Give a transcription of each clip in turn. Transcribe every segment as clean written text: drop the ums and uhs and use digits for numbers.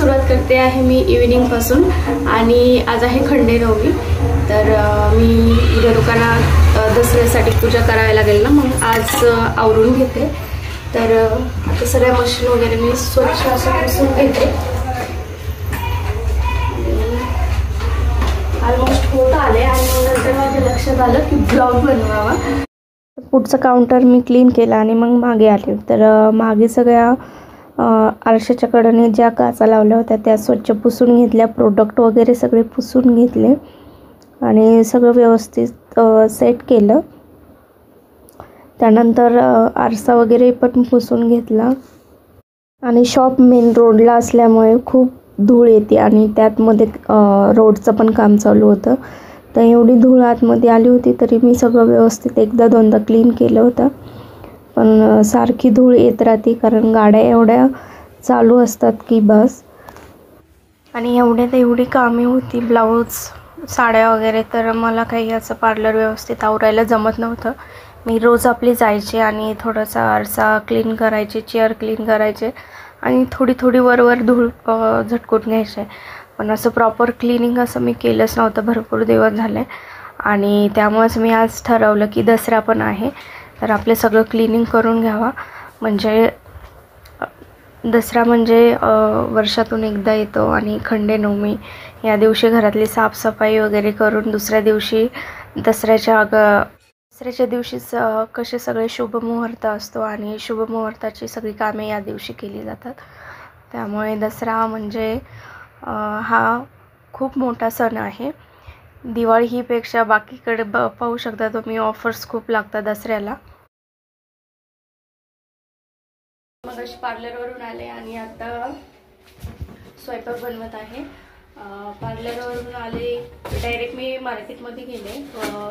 सुरुवात करते आहे मी इव्हिनिंगपासून आणि आज आहे खंडेनवमी। तर मी उद्या दुकानात दसऱ्यासाठी पूजा करायला लागेल ना, मग आज आवरून घेते। तर आता सगळ्या मशीन वगैरे मी स्वच्छ असं पुसून घेते। ऑलमोस्ट होत आले आणि नंतर माझ्या लक्षात आलं की ब्लॉग बनवावा। पुढचं काउंटर मी क्लीन केला आणि मग मागे आले। तर मागे सगळ्या आरशाच्या कडेने ज्या काचा लावल्या होत्या त्या स्वच्छ पुसून घेतल्या, प्रोडक्ट वगैरे सगळे पुसून घेतले आणि सगळं व्यवस्थित सेट केलं। त्यानंतर आरसा वगैरे पण पुसून घेतला आणि शॉप मेन रोडला असल्यामुळे खूप धूळ येते आणि त्यातमध्ये रोडचं पण काम चालू होतं। तर एवढी धूळ आतमध्ये आली होती तरी मी सगळं व्यवस्थित एकदा दोनदा क्लीन केलं होतं, पण सारखी धूळ येत राहते कारण गाड्या एवढ्या चालू असतात की बस। आणि एवढ्यात एवढी कामे होती, ब्लाऊज, साड्या वगैरे, तर मला काही असं पार्लर व्यवस्थित आवरायला जमत नव्हतं। मी रोज आपली जायचे आणि थोडासा आरसा क्लीन करायचे, चेअर क्लीन करायचे आणि थोडी वर धूळ झटकून घ्यायचे, पण असं प्रॉपर क्लिनिंग असं मी केलंच नव्हतं भरपूर दिवस झाले। आणि त्यामुळेच मी आज ठरवलं की दसरा पण आहे तर आपले सगळं क्लिनिंग करून घ्यावा। म्हणजे दसरा म्हणजे वर्षातून एकदा येतो आणि खंडेनवमी या दिवशी घरातली साफसफाई वगैरे करून दुसऱ्या दिवशी दसऱ्याच्या दिवशीच कसे सगळे शुभमुहूर्त असतो आणि शुभमुहूर्ताची सगळी कामे या दिवशी केली जातात। त्यामुळे दसरा म्हणजे हा खूप मोठा सण आहे। दिवाळी ही पेक्षा बाकीकडे पाहू शकता तुम्ही ऑफर्स खूप लागतात दसऱ्याला। मग अशी पार्लरवरून आले आणि आता स्वयंपाक बनवत आहे। पार्लरवरून आले डायरेक्ट मी मार्केटमध्ये गेले,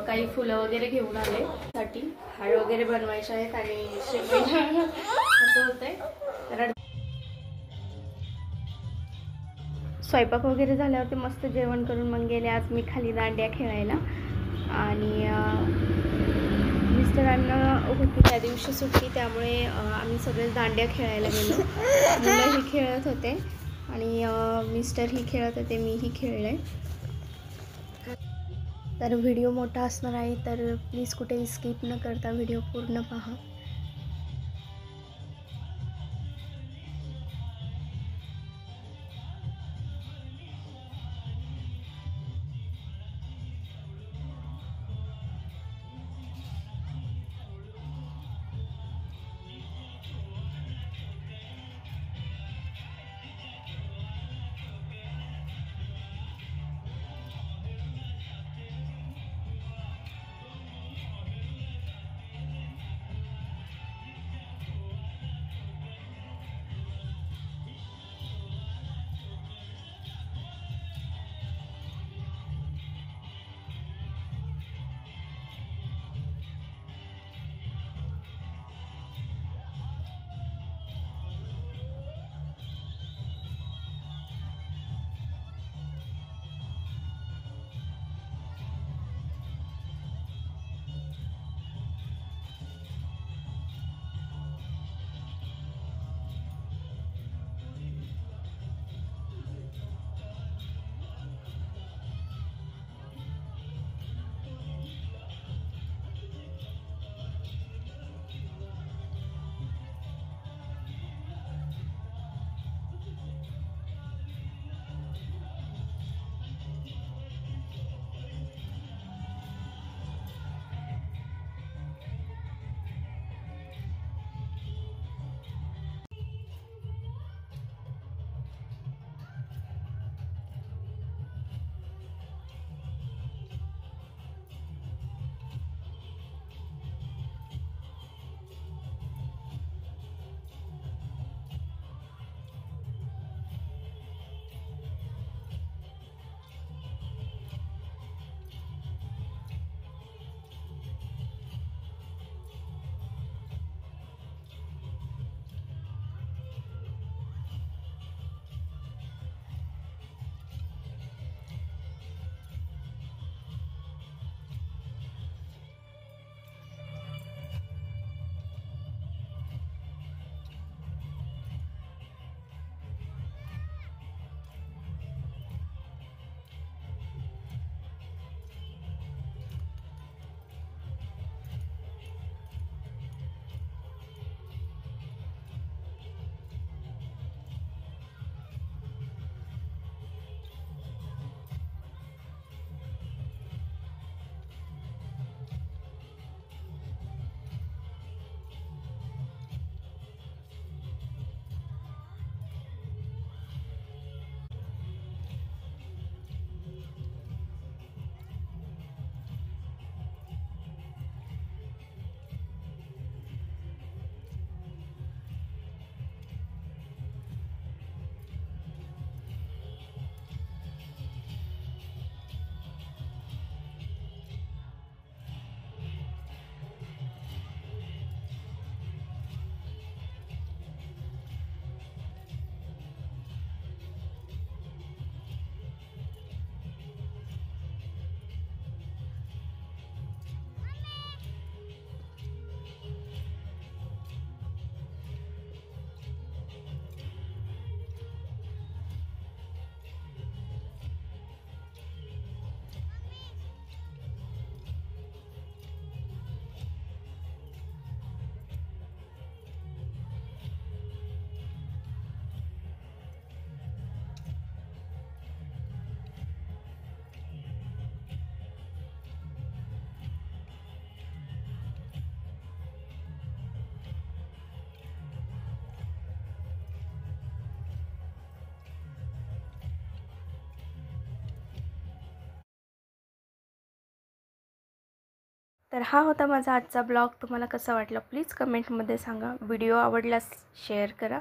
काही फुलं वगैरे घेऊन आले साठी, हार वगैरे बनवायचे आहेत आणि असं होतंय। तर स्वयंपाक वगैरे झाल्यावरती मस्त जेवण करून मग गेले आज मी खाली दांड्या खेळायला। आणि मिस्टरांना होती त्या दिवशी सुट्टी, त्यामुळे आम्ही सगळे दांड्या खेळायला गेलो। मुलंही खेळत होते आणि मिस्टरही खेळत होते, मीही खेळले। तर व्हिडिओ मोठा असणार आहे तर प्लीज कुठेही स्किप न करता व्हिडिओ पूर्ण पहा। तर हा होता माझा आजचा ब्लॉग. तुम्हाला कसा वाटला प्लीज कमेंटमध्ये सांगा. व्हिडिओ आवडल्यास शेअर करा.